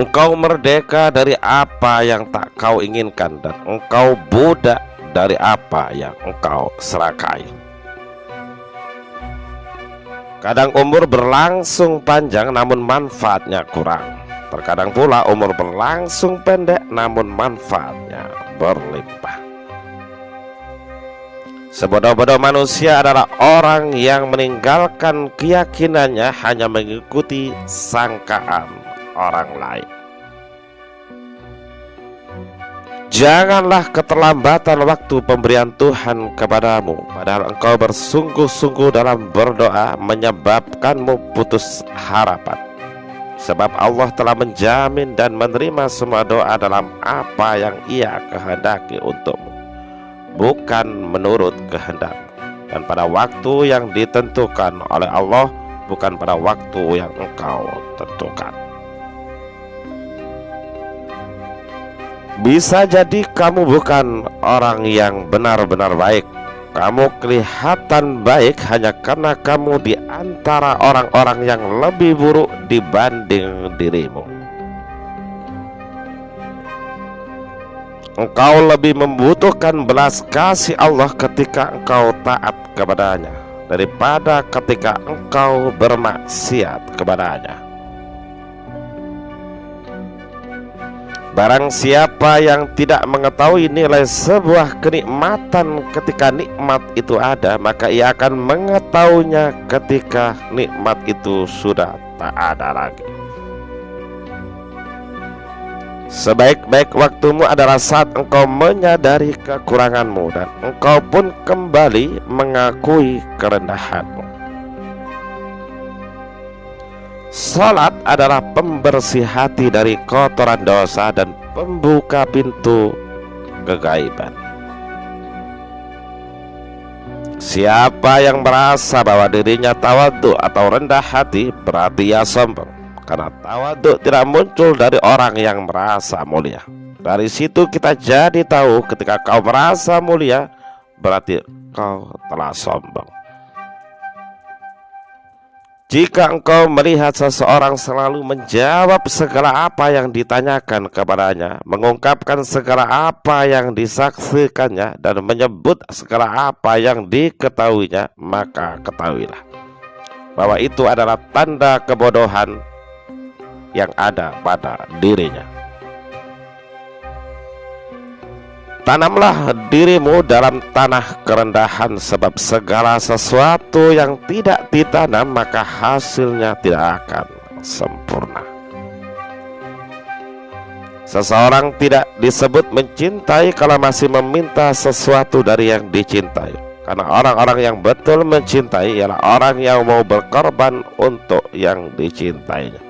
Engkau merdeka dari apa yang tak kau inginkan, dan engkau budak dari apa yang engkau serakai. Kadang umur berlangsung panjang namun manfaatnya kurang. Terkadang pula umur berlangsung pendek namun manfaatnya berlimpah. Sebodoh-bodoh manusia adalah orang yang meninggalkan keyakinannya hanya mengikuti sangkaan orang lain. Janganlah keterlambatan waktu pemberian Tuhan kepadamu, padahal engkau bersungguh-sungguh dalam berdoa, menyebabkanmu putus harapan. Sebab Allah telah menjamin dan menerima semua doa dalam apa yang Ia kehendaki untukmu, bukan menurut kehendakmu, dan pada waktu yang ditentukan oleh Allah, bukan pada waktu yang engkau tentukan. Bisa jadi kamu bukan orang yang benar-benar baik. Kamu kelihatan baik hanya karena kamu di antara orang-orang yang lebih buruk dibanding dirimu. Engkau lebih membutuhkan belas kasih Allah ketika engkau taat kepadanya daripada ketika engkau bermaksiat kepadanya. Barang siapa yang tidak mengetahui nilai sebuah kenikmatan ketika nikmat itu ada, maka ia akan mengetahuinya ketika nikmat itu sudah tak ada lagi. Sebaik-baik waktumu adalah saat engkau menyadari kekuranganmu dan engkau pun kembali mengakui kerendahanmu. Salat adalah pembersih hati dari kotoran dosa dan pembuka pintu kegaiban. Siapa yang merasa bahwa dirinya tawadhu atau rendah hati, berarti ia sombong. Karena tawadhu tidak muncul dari orang yang merasa mulia. Dari situ kita jadi tahu ketika kau merasa mulia, berarti kau telah sombong. Jika engkau melihat seseorang selalu menjawab segala apa yang ditanyakan kepadanya, mengungkapkan segala apa yang disaksikannya, dan menyebut segala apa yang diketahuinya, maka ketahuilah bahwa itu adalah tanda kebodohan yang ada pada dirinya. Tanamlah dirimu dalam tanah kerendahan, sebab segala sesuatu yang tidak ditanam maka hasilnya tidak akan sempurna. Seseorang tidak disebut mencintai kalau masih meminta sesuatu dari yang dicintai. Karena orang-orang yang betul mencintai ialah orang yang mau berkorban untuk yang dicintainya.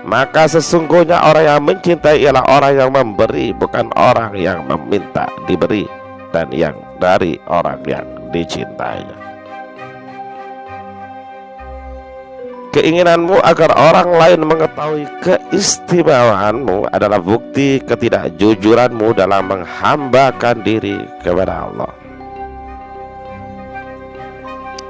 Maka sesungguhnya orang yang mencintai ialah orang yang memberi, bukan orang yang meminta diberi, dan yang dari orang yang dicintainya. Keinginanmu agar orang lain mengetahui keistimewaanmu adalah bukti ketidakjujuranmu dalam menghambakan diri kepada Allah.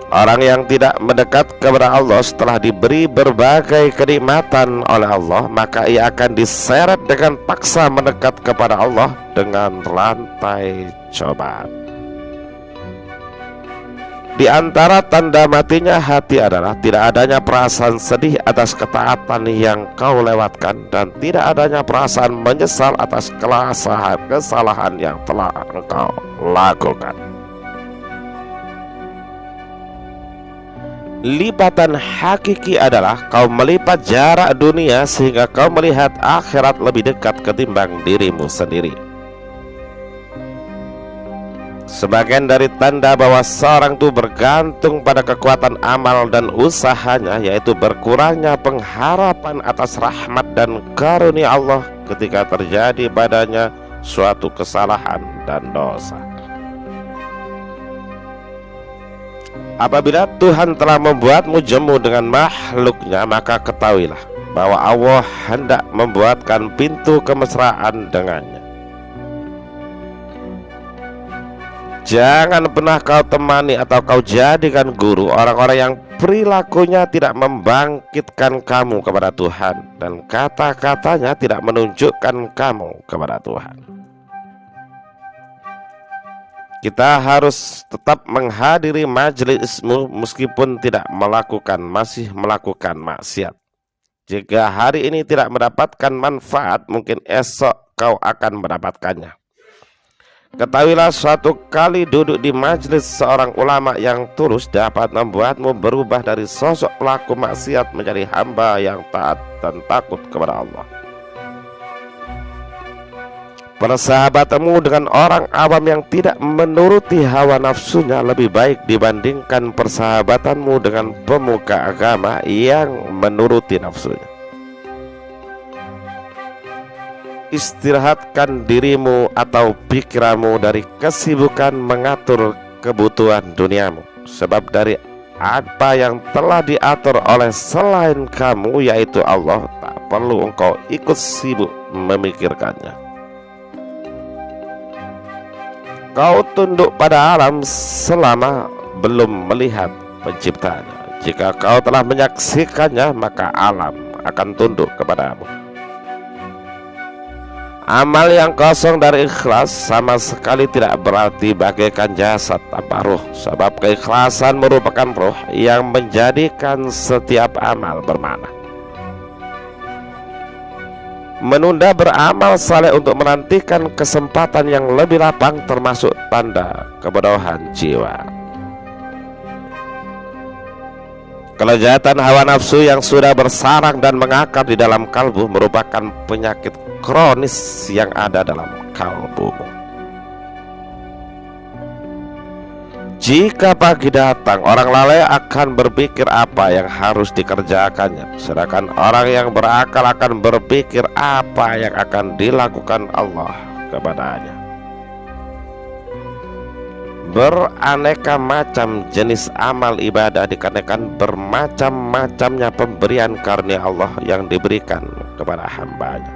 Orang yang tidak mendekat kepada Allah setelah diberi berbagai kenikmatan oleh Allah, maka ia akan diseret dengan paksa mendekat kepada Allah dengan rantai cobaan. Di antara tanda matinya hati adalah tidak adanya perasaan sedih atas ketaatan yang kau lewatkan, dan tidak adanya perasaan menyesal atas kesalahan yang telah engkau lakukan. Lipatan hakiki adalah kau melipat jarak dunia sehingga kau melihat akhirat lebih dekat ketimbang dirimu sendiri. Sebagian dari tanda bahwa seorang itu bergantung pada kekuatan amal dan usahanya, yaitu berkurangnya pengharapan atas rahmat dan karunia Allah ketika terjadi padanya suatu kesalahan dan dosa. Apabila Tuhan telah membuatmu jemu dengan makhluknya, maka ketahuilah bahwa Allah hendak membuatkan pintu kemesraan dengannya. Jangan pernah kau temani atau kau jadikan guru orang-orang yang perilakunya tidak membangkitkan kamu kepada Tuhan, dan kata-katanya tidak menunjukkan kamu kepada Tuhan. Kita harus tetap menghadiri majelismu meskipun masih melakukan maksiat. Jika hari ini tidak mendapatkan manfaat, mungkin esok kau akan mendapatkannya. Ketahuilah, suatu kali duduk di majelis seorang ulama yang tulus dapat membuatmu berubah dari sosok pelaku maksiat menjadi hamba yang taat dan takut kepada Allah. Persahabatanmu dengan orang awam yang tidak menuruti hawa nafsunya lebih baik dibandingkan persahabatanmu dengan pemuka agama yang menuruti nafsunya. Istirahatkan dirimu atau pikiranmu dari kesibukan mengatur kebutuhan duniamu, sebab dari apa yang telah diatur oleh selain kamu, yaitu Allah, tak perlu engkau ikut sibuk memikirkannya. Kau tunduk pada alam selama belum melihat penciptanya. Jika kau telah menyaksikannya, maka alam akan tunduk kepadamu. Amal yang kosong dari ikhlas sama sekali tidak berarti bagaikan jasad tanpa ruh, sebab keikhlasan merupakan ruh yang menjadikan setiap amal bermakna. Menunda beramal saleh untuk menantikan kesempatan yang lebih lapang termasuk tanda kebodohan jiwa. Kelezatan hawa nafsu yang sudah bersarang dan mengakar di dalam kalbu merupakan penyakit kronis yang ada dalam kalbumu. Jika pagi datang, orang lalai akan berpikir apa yang harus dikerjakannya, sedangkan orang yang berakal akan berpikir apa yang akan dilakukan Allah kepadanya. Beraneka macam jenis amal ibadah dikarenakan bermacam-macamnya pemberian karunia Allah yang diberikan kepada hambanya.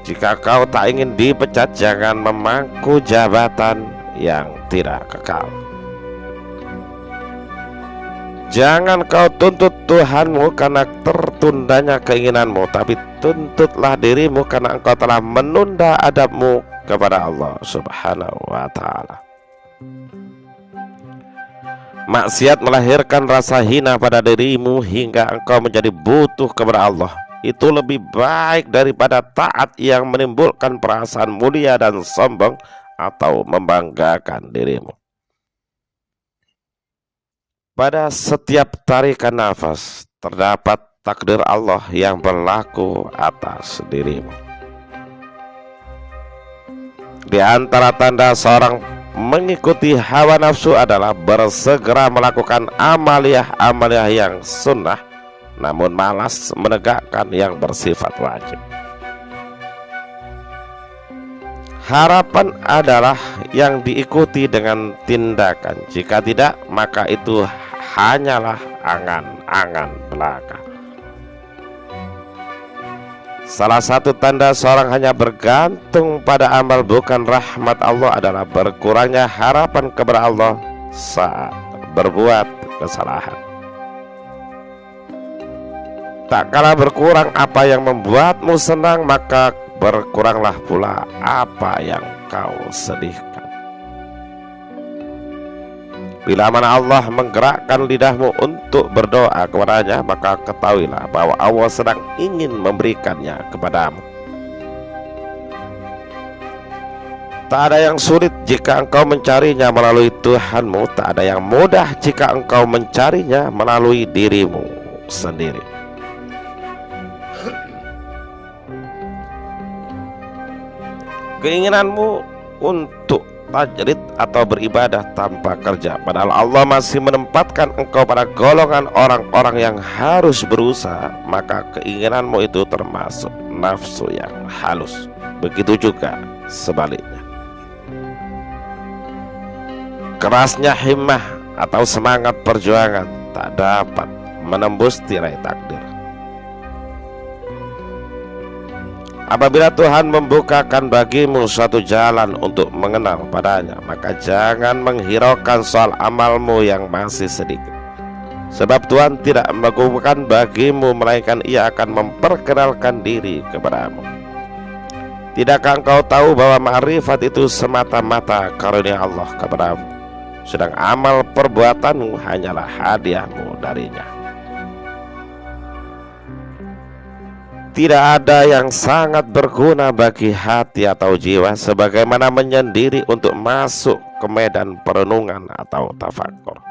Jika kau tak ingin dipecat, jangan memangku jabatan yang tidak kekal. Jangan kau tuntut Tuhanmu karena tertundanya keinginanmu, tapi tuntutlah dirimu karena engkau telah menunda adabmu kepada Allah Subhanahu wa ta'ala. Maksiat melahirkan rasa hina pada dirimu hingga engkau menjadi butuh kepada Allah. Itu lebih baik daripada taat yang menimbulkan perasaan mulia dan sombong atau membanggakan dirimu. Pada setiap tarikan nafas terdapat takdir Allah yang berlaku atas dirimu. Di antara tanda seorang mengikuti hawa nafsu adalah bersegera melakukan amaliyah yang sunnah, namun malas menegakkan yang bersifat wajib. Harapan adalah yang diikuti dengan tindakan. Jika tidak, maka itu hanyalah angan-angan belaka. Salah satu tanda seorang hanya bergantung pada amal bukan rahmat Allah adalah berkurangnya harapan kepada Allah saat berbuat kesalahan. Tak kala berkurang apa yang membuatmu senang, maka berkuranglah pula apa yang kau sedihkan. Bila mana Allah menggerakkan lidahmu untuk berdoa kepadanya, maka ketahuilah bahwa Allah sedang ingin memberikannya kepadamu. Tak ada yang sulit jika engkau mencarinya melalui Tuhanmu, tak ada yang mudah jika engkau mencarinya melalui dirimu sendiri. Keinginanmu untuk tajrid atau beribadah tanpa kerja, padahal Allah masih menempatkan engkau pada golongan orang-orang yang harus berusaha, maka keinginanmu itu termasuk nafsu yang halus. Begitu juga sebaliknya. Kerasnya himmah atau semangat perjuangan tak dapat menembus tirai takdir. Apabila Tuhan membukakan bagimu suatu jalan untuk mengenal padanya, maka jangan menghiraukan soal amalmu yang masih sedikit. Sebab Tuhan tidak melakukan bagimu, melainkan Ia akan memperkenalkan diri kepadamu. Tidakkah engkau tahu bahwa ma'rifat itu semata-mata karunia Allah kepadamu, sedang amal perbuatanmu hanyalah hadiahmu darinya. Tidak ada yang sangat berguna bagi hati atau jiwa sebagaimana menyendiri untuk masuk ke medan perenungan atau tafakur.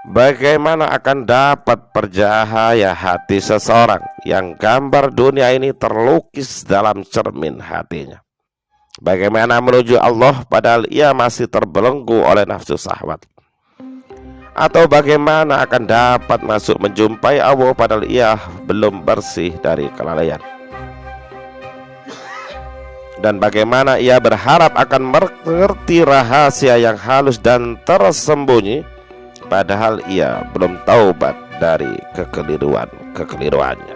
Bagaimana akan dapat bercahaya hati seseorang yang gambar dunia ini terlukis dalam cermin hatinya? Bagaimana menuju Allah padahal ia masih terbelenggu oleh nafsu syahwat? Atau bagaimana akan dapat masuk menjumpai Allah padahal ia belum bersih dari kelalaian? Dan bagaimana ia berharap akan mengerti rahasia yang halus dan tersembunyi padahal ia belum taubat dari kekeliruannya?